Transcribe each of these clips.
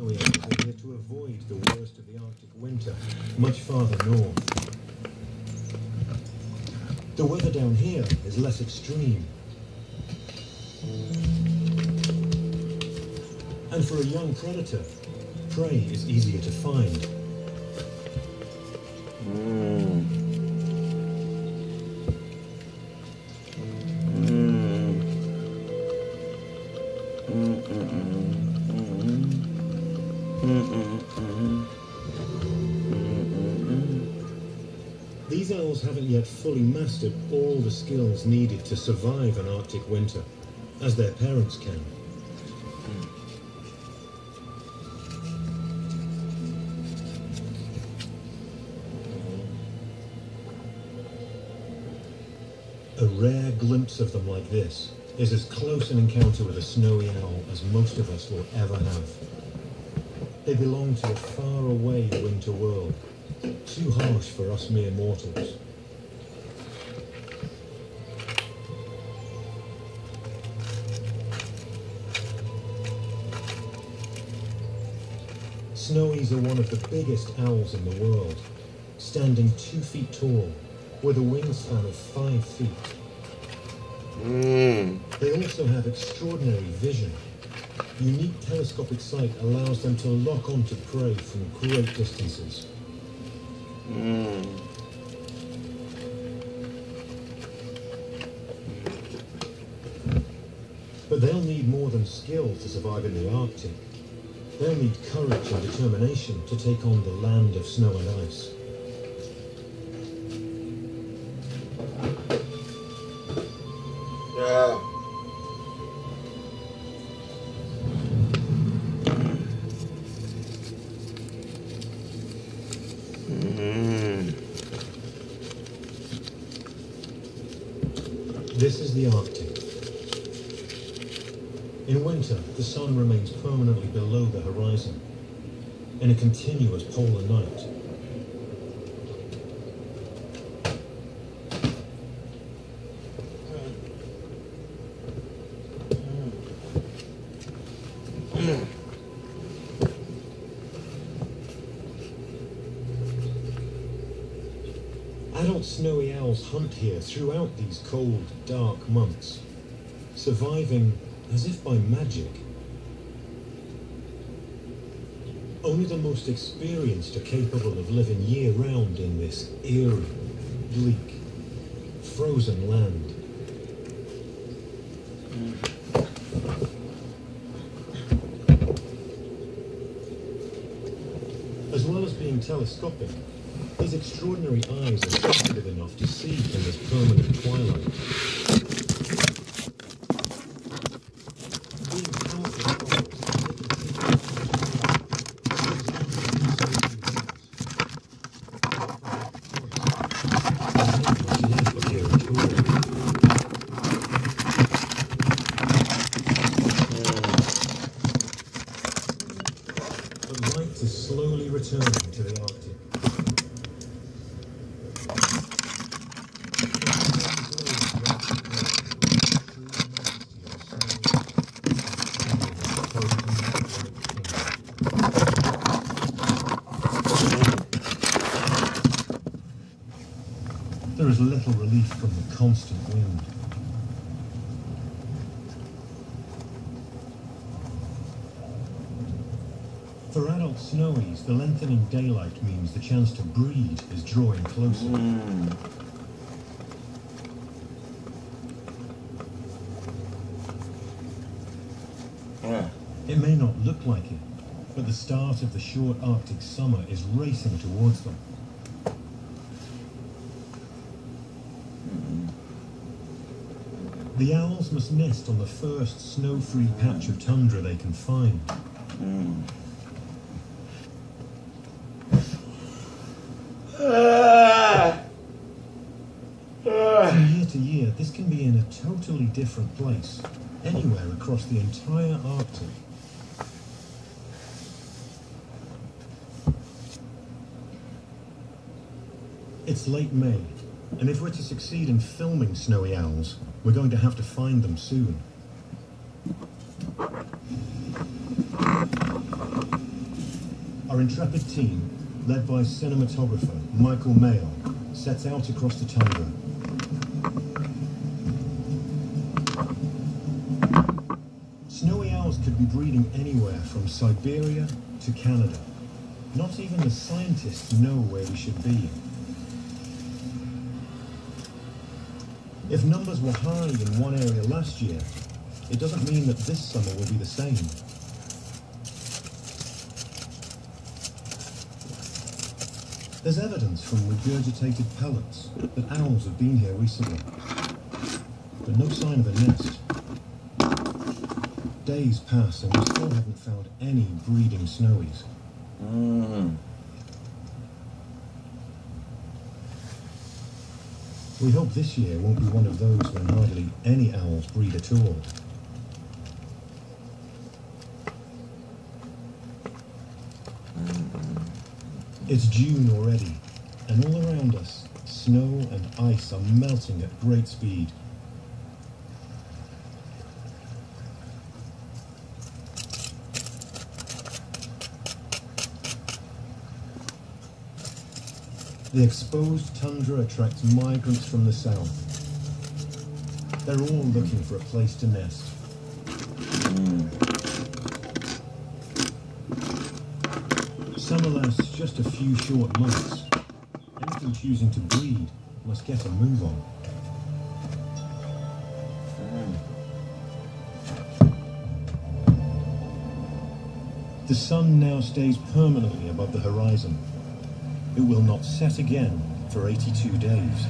Snowy owls are here to avoid the worst of the Arctic winter, much farther north. The weather down here is less extreme. And for a young predator, prey is easier to find. These owls haven't yet fully mastered all the skills needed to survive an Arctic winter, as their parents can. A rare glimpse of them like this is as close an encounter with a snowy owl as most of us will ever have. They belong to a faraway winter world, too harsh for us mere mortals. Snowies are one of the biggest owls in the world, standing 2 feet tall, with a wingspan of 5 feet. They also have extraordinary vision. Unique telescopic sight allows them to lock onto prey from great distances. But they'll need more than skill to survive in the Arctic. They'll need courage and determination to take on the land of snow and ice. This is the Arctic. In winter, the sun remains permanently below the horizon, in a continuous polar night. Adult snowy owls hunt here throughout these cold, dark months, surviving as if by magic. Only the most experienced are capable of living year-round in this eerie, bleak, frozen land. As well as being telescopic, these extraordinary eyes are sensitive enough to see in this permanent twilight. But light is slowly returning to the Arctic. There is little relief from the constant wind. For adult snowies, the lengthening daylight means the chance to breed is drawing closer. It may not look like it, but the start of the short Arctic summer is racing towards them. The owls must nest on the first snow-free patch of tundra they can find. From year to year, this can be in a totally different place, anywhere across the entire Arctic. It's late May, and if we're to succeed in filming snowy owls, we're going to have to find them soon. Our intrepid team, led by cinematographer Michael Mayo, sets out across the tundra. Snowy owls could be breeding anywhere from Siberia to Canada. Not even the scientists know where we should be. If numbers were high in one area last year, it doesn't mean that this summer will be the same. There's evidence from regurgitated pellets that owls have been here recently, but no sign of a nest. Days pass and we still haven't found any breeding snowies. We hope this year won't be one of those when hardly any owls breed at all. It's June already, and all around us, snow and ice are melting at great speed. The exposed tundra attracts migrants from the south. They're all looking for a place to nest. Summer lasts just a few short months. Anything choosing to breed must get a move on. The sun now stays permanently above the horizon. It will not set again for 82 days.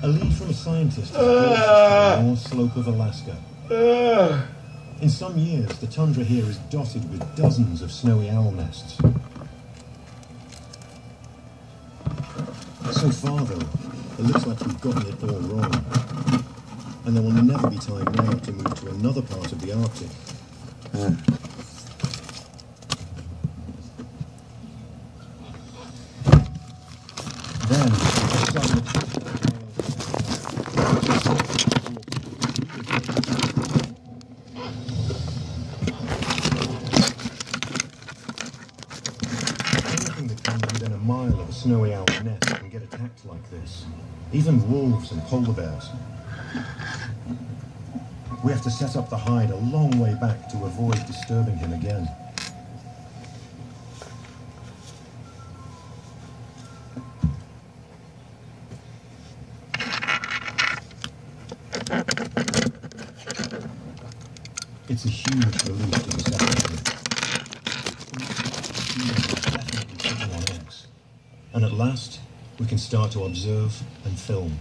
A lead from a scientist has brought us to the north slope of Alaska. In some years, the tundra here is dotted with dozens of snowy owl nests. So far, though, it looks like we've gotten it all wrong. And there will never be time now to move to another part of the Arctic. Then, anything that comes within a mile of a snowy owl's nest can get attacked like this. Even wolves and polar bears. We have to set up the hide a long way back to avoid disturbing him again. It's a huge relief to be separated. Definitely sitting on eggs. And at last, we can start to observe and film.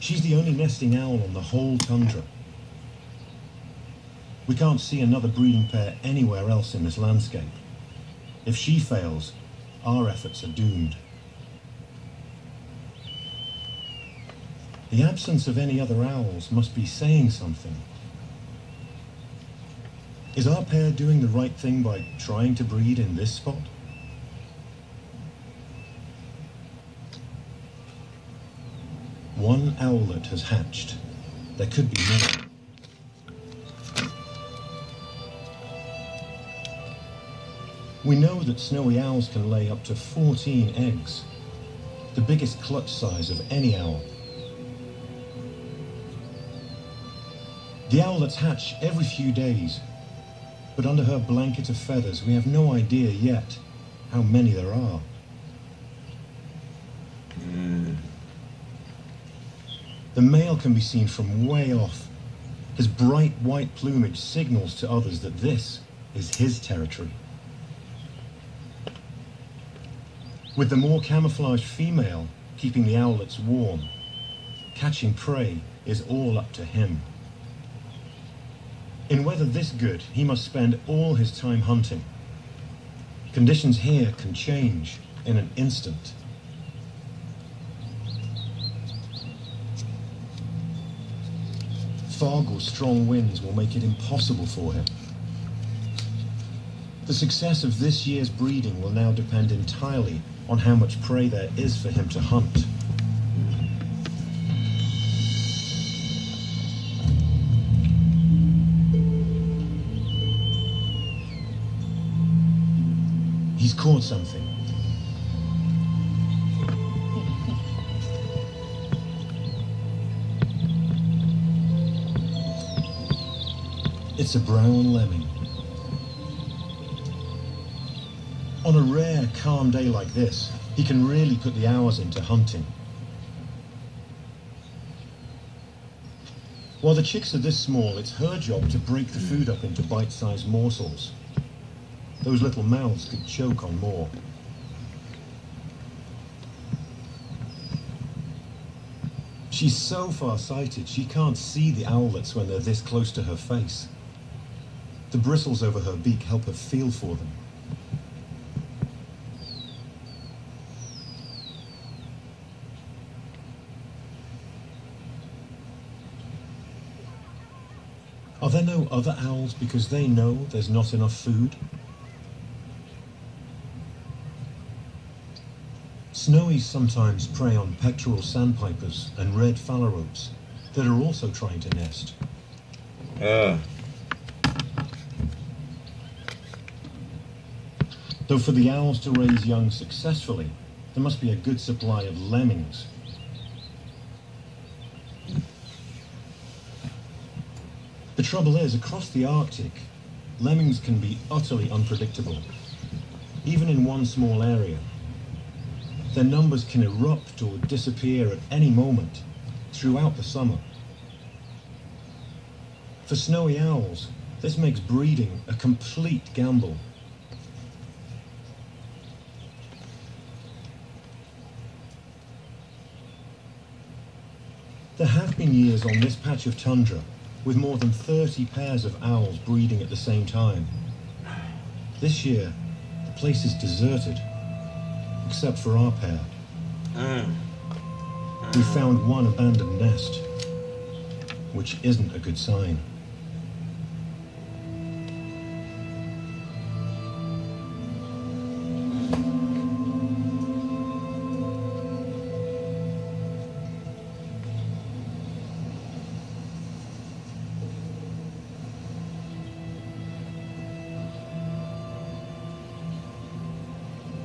She's the only nesting owl on the whole tundra. We can't see another breeding pair anywhere else in this landscape. If she fails, our efforts are doomed. The absence of any other owls must be saying something. Is our pair doing the right thing by trying to breed in this spot? One owlet has hatched. There could be more. We know that snowy owls can lay up to 14 eggs, the biggest clutch size of any owl. The owlets hatch every few days, but under her blanket of feathers we have no idea yet how many there are. The male can be seen from way off. His bright white plumage signals to others that this is his territory. With the more camouflaged female keeping the owlets warm, catching prey is all up to him. In weather this good, he must spend all his time hunting. Conditions here can change in an instant. Fog or strong winds will make it impossible for him. The success of this year's breeding will now depend entirely on how much prey there is for him to hunt. caught something. It's a brown lemming. On a rare, calm day like this, he can really put the hours into hunting. While the chicks are this small, it's her job to break the food up into bite-sized morsels. Those little mouths could choke on more. She's so far-sighted, she can't see the owlets when they're this close to her face. The bristles over her beak help her feel for them. Are there no other owls because they know there's not enough food? Snowies sometimes prey on pectoral sandpipers and red phalaropes that are also trying to nest. Though for the owls to raise young successfully, there must be a good supply of lemmings. The trouble is, across the Arctic, lemmings can be utterly unpredictable, even in one small area. Their numbers can erupt or disappear at any moment throughout the summer. For snowy owls, this makes breeding a complete gamble. There have been years on this patch of tundra with more than 30 pairs of owls breeding at the same time. This year, the place is deserted, except for our pair. We found one abandoned nest, which isn't a good sign.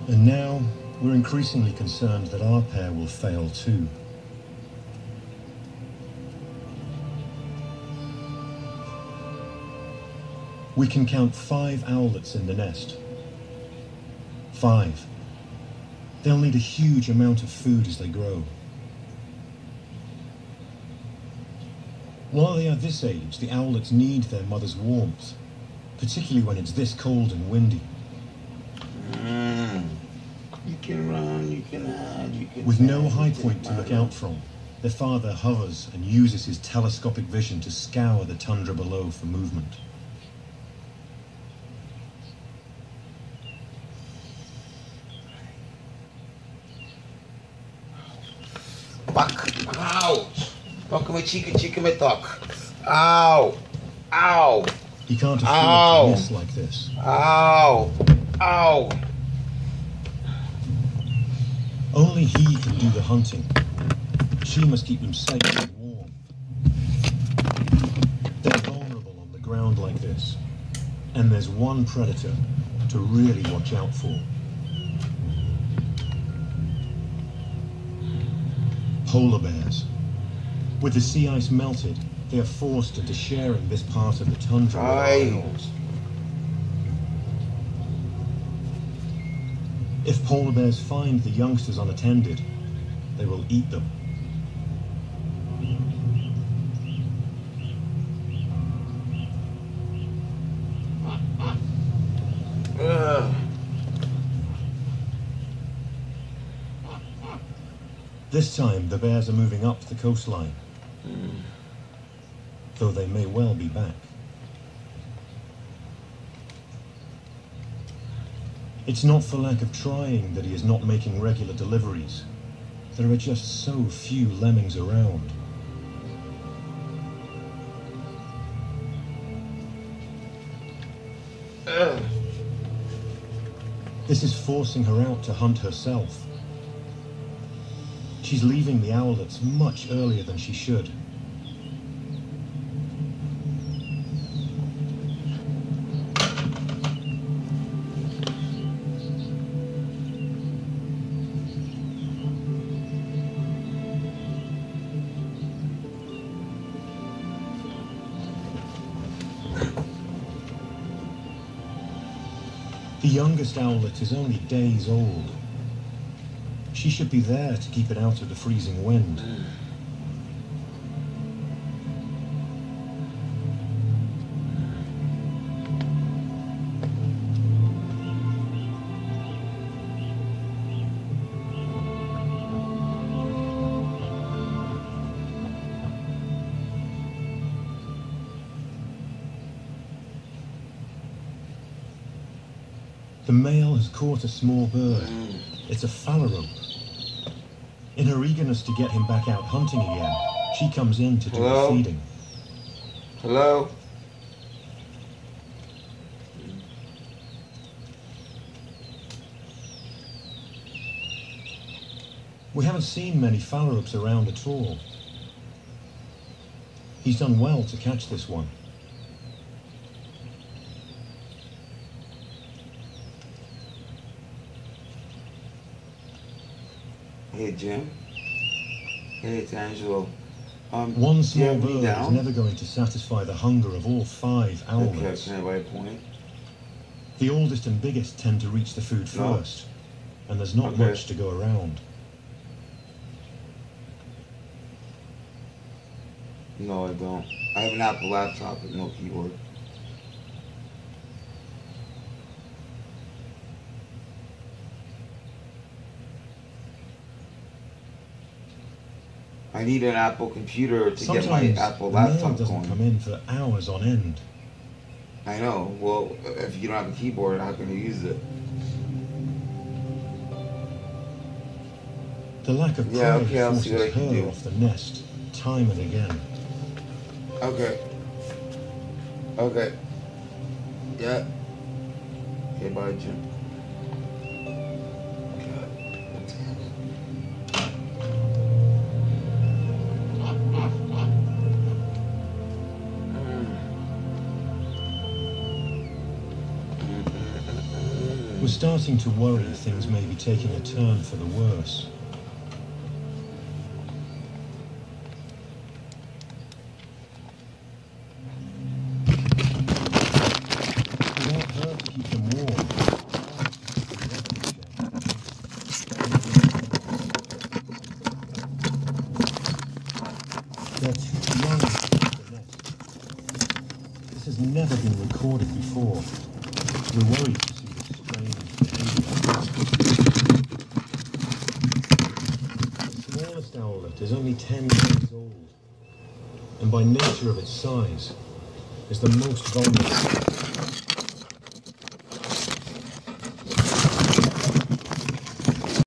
And now, we're increasingly concerned that our pair will fail too. We can count 5 owlets in the nest. 5. They'll need a huge amount of food as they grow. While they are this age, the owlets need their mother's warmth, particularly when it's this cold and windy. You can run, you can hide, you can... With no high point to look out from, their father hovers and uses his telescopic vision to scour the tundra below for movement. Fuck! Ouch! Toca me chica me toca. Ow! Ow! He can't afford to miss like this. Ow! Ow! Only he can do the hunting. She must keep them safe and warm. They're vulnerable on the ground like this, and there's one predator to really watch out for. Polar bears. With the sea ice melted, they are forced into sharing this part of the tundra with our owls. If polar bears find the youngsters unattended, they will eat them. This time, the bears are moving up the coastline, though they may well be back. It's not for lack of trying that he is not making regular deliveries. There are just so few lemmings around. This is forcing her out to hunt herself. She's leaving the owlets much earlier than she should. The youngest owlet is only days old. She should be there to keep it out of the freezing wind. The male has caught a small bird. It's a phalarope. In her eagerness to get him back out hunting again, she comes in to do the feeding. Hello? We haven't seen many phalaropes around at all. He's done well to catch this one. Hey, Jim. Hey, it's Angelo. One small bird is never going to satisfy the hunger of all 5 owlets. Okay, can I write a point? The oldest and biggest tend to reach the food first, and there's not much to go around. No, I don't. I have an Apple laptop with no keyboard. I need an Apple computer to get my Apple laptop doesn't going. come in for hours on end. I know. Well, if you don't have a keyboard, how can you use it? The lack of Yeah, okay, I'll see what I forces can her do. off the nest time and again. Okay. Okay. Yeah. Okay, bye, Jim. God damn it. We're starting to worry things may be taking a turn for the worse. Without her to keep them warm, they're too young to leave the nest. This has never been recorded before. We're worried to see this strange behavior. The smallest owlet is only 10 days old, and by nature of its size, is the most vulnerable.